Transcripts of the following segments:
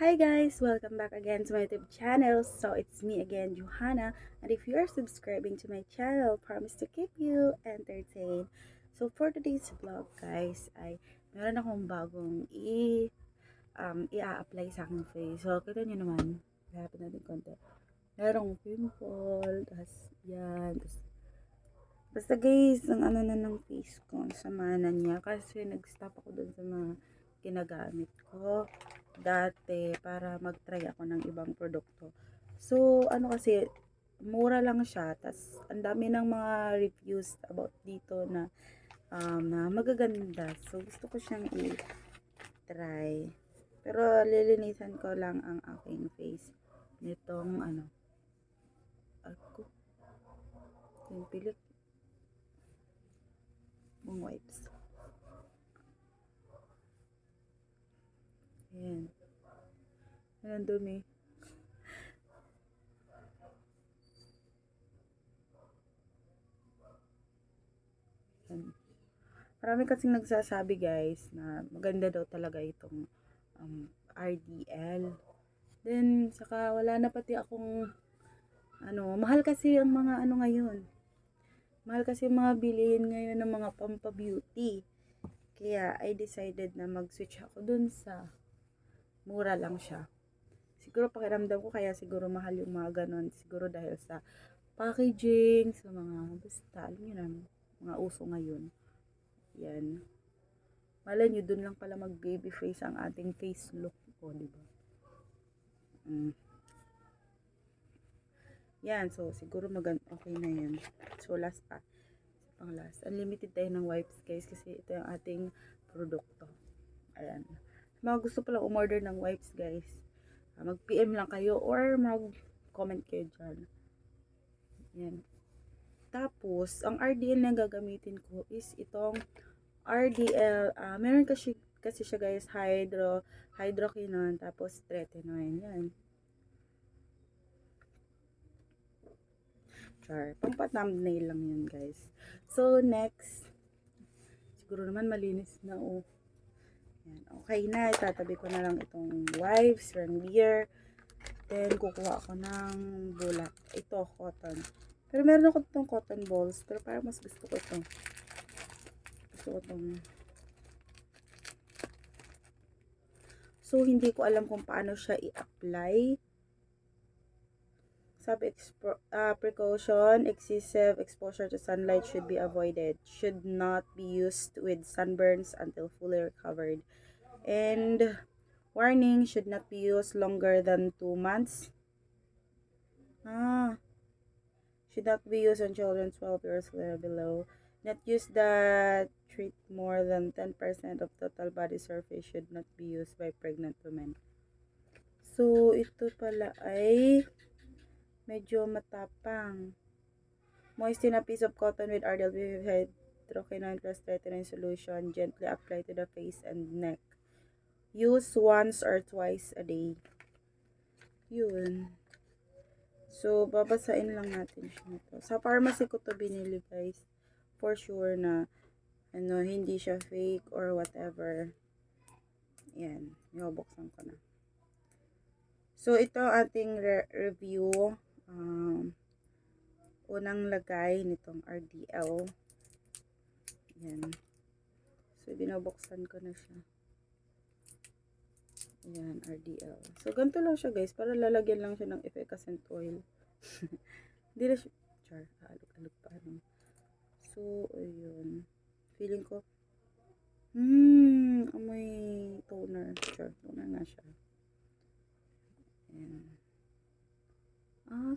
Hi guys, welcome back again to my YouTube channel. So it's me again, Johanna, and if you are subscribing to my channel, promise to keep you entertained. So for today's vlog guys, ay meron akong bagong i-apply sa aking face. So kita nyo naman, hapin natin konti. Merong pimple, tas yan, tas basta guys, ang ano na ng face ko, ang sama na niya kasi nag-stop ako dun sa mga ginagamit ko dati para mag-try ako ng ibang produkto. So, ano kasi, mura lang siya. Tas, ang dami ng mga reviews about dito na magaganda. So, gusto ko siyang i-try. Pero, lilinisan ko lang ang aking face nitong ako, yung pilik mong wipes. Ayan. Ayan, dumi. Ayan. Marami kasing nagsasabi guys na maganda daw talaga itong RDL. Then, saka wala na pati akong mahal kasi ang mga ngayon. Mahal kasi yung mga bilihin ngayon ng mga pampa-beauty. Kaya I decided na mag-switch ako dun sa mura lang siya. Siguro pakiramdam ko kaya siguro mahal yung mga ganon. Siguro dahil sa packaging, sa mga basta, alam nyo na, mga uso ngayon. Yan. Malay nyo, dun lang pala mag baby face ang ating face look ko, diba? Yan, so siguro okay na yan. So last pa, pang last. Unlimited tayo ng wipes guys kasi ito yung ating produkto. Ayan. Mga gusto pala umorder ng wipes guys. Mag-PM lang kayo or mag-comment kayo dyan. Yan. Tapos, ang RDL na gagamitin ko is itong RDL. Meron kasi siya guys, hydroquinone, tapos tretinoin. Yan. Char. Pampa-thumbnail lang yun guys. So, next. Siguro naman malinis na Yan. Okay na. Itatabi ko na lang itong wipes, Ranvier. Then, kukuha ako ng bulak. Ito, cotton. Pero meron ako itong cotton balls. Pero parang mas gusto ko ito. Gusto ko itong... So, hindi ko alam kung paano siya i-apply. Precaution, excessive exposure to sunlight should be avoided. Should not be used with sunburns until fully recovered. And warning, should not be used longer than 2 months. Should not be used on children 12 years old below. Not use that treat more than 10% of total body surface. Should not be used by pregnant women. So, ito pala ay medyo matapang. Moisten a piece of cotton with RDL hydroquinone plus tretinoin solution. Gently apply to the face and neck. Use once or twice a day. Yun. So, babasain lang natin siya nito. Sa pharmacy ko to binili guys. For sure na hindi siya fake or whatever. Yan. Ibubuksan ko na. So, ito ating review. Unang lagay nitong RDL. Yan. So, binubuksan ko na siya. Ayan, RDL. So, ganito lang siya guys. Para lalagyan lang siya ng effervescent oil. Hindi na siya, alog pa. So, ayun. Feeling ko, amoy toner. Toner nga siya. Ayan.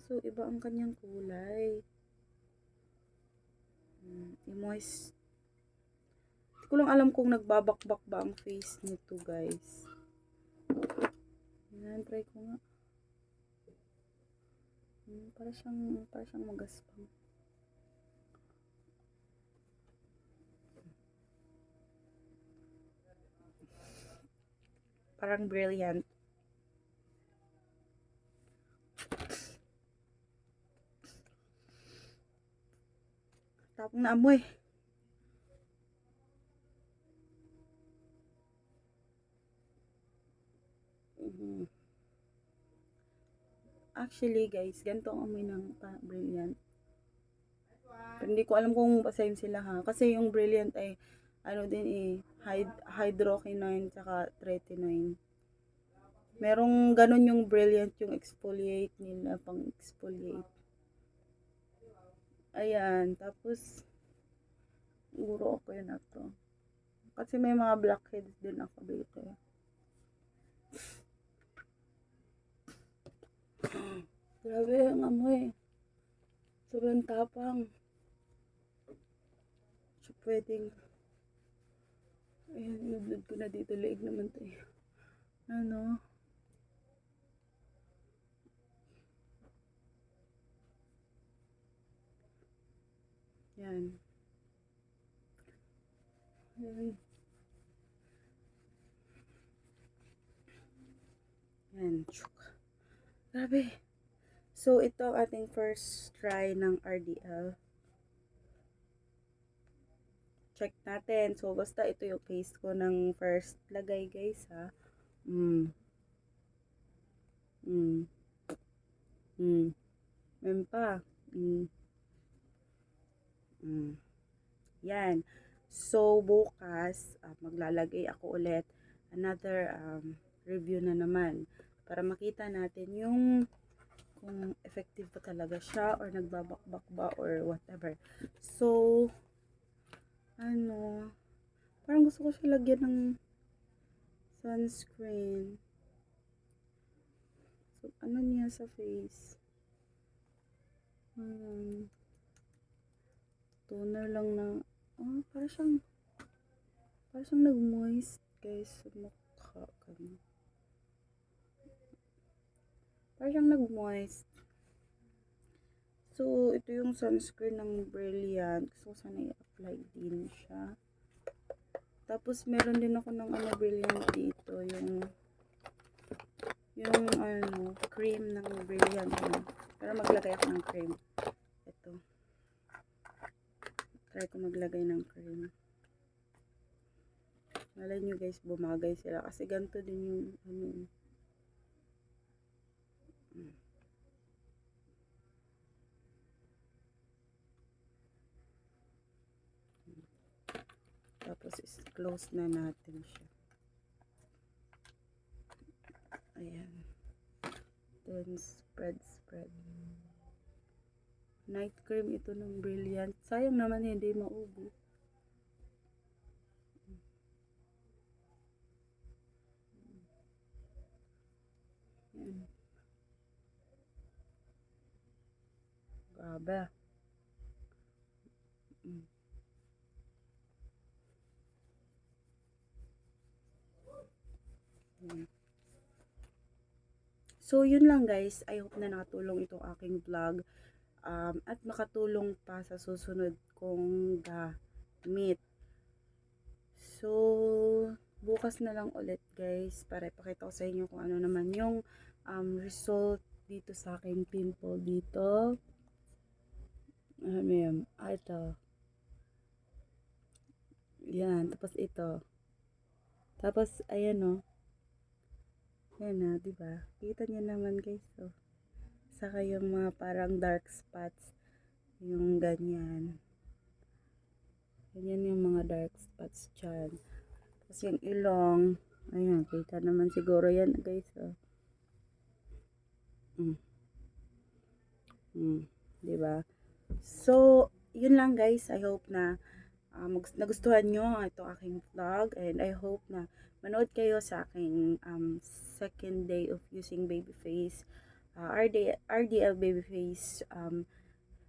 So, iba ang kanyang kulay. I-moist. Hindi ko lang alam kung nagbabakbak ba ang face nito guys. Ayan, try ko nga. Para siyang magaspang. Parang brilliant. Tapong na amoy. Mhm. Actually guys, ganito ang amoy ng Brilliant. Pero hindi ko alam kung same sila ha. Kasi yung Brilliant ay ano din eh, hydroquinone tsaka tretinoin. Merong ganun yung Brilliant, yung exfoliate nila, pang exfoliate. Ayan, tapos siguro okay na to. Kasi may mga blackheads din ako dito. Grabe ang amoy. Sobrang tapang. So, pwedeng, ayan, inublood ko na dito. Leeg naman tayo. Ano? Yan. Yan. Yan. Grabe. So, ito ang ating first try ng RDL. Check natin. So, basta ito yung case ko ng first lagay, guys, ha. Meron pa. Yan. So, bukas, maglalagay ako ulit another review na naman para makita natin yung kung effective pa talaga siya or nagbabakbak ba or whatever. So, ano, parang gusto ko siya lagyan ng sunscreen. So, ano niya sa face? Toner lang na, parang siyang nag-moist guys sa mukha. Parang siyang nag-moist. So, ito yung sunscreen ng Brilliant. Gusto ko sana i-apply din siya. Tapos, meron din ako ng Brilliant dito. Yung cream ng Brilliant. Pero maglagay ako ng cream. Ito. Try ko maglagay ng cream. Malay nyo guys, bumagay sila. Kasi ganito din yung tapos is-close na natin siya. Ayan. Then, spread. Night cream ito ng Brilliant. Sayang naman hindi maubo. Ayan. Grabe. So, yun lang guys. I hope na nakatulong itong aking vlog. At makatulong pa sa susunod kong gamit. So, bukas na lang ulit guys para ipakita ko sa inyo kung ano naman yung result dito sa aking pimple dito. Ito. Yan, tapos ito. Tapos, ayan o. Ayan na, diba? Kita niyo naman guys, oh. Saka yung mga parang dark spots. Yung ganyan. Ganyan yung mga dark spots dyan. Tapos yung ilong. Ayan, kita naman siguro yan guys, oh. Diba? So, yun lang guys. I hope na nagustuhan nyo ito aking vlog. And I hope na manood kayo sa aking second day of using Babyface. RDL Babyface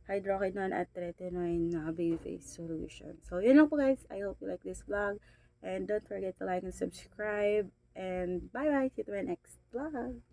hydroquinone at tretinoin Babyface solution. So, yun lang po guys. I hope you like this vlog. And don't forget to like and subscribe. And bye-bye. See you to my next vlog.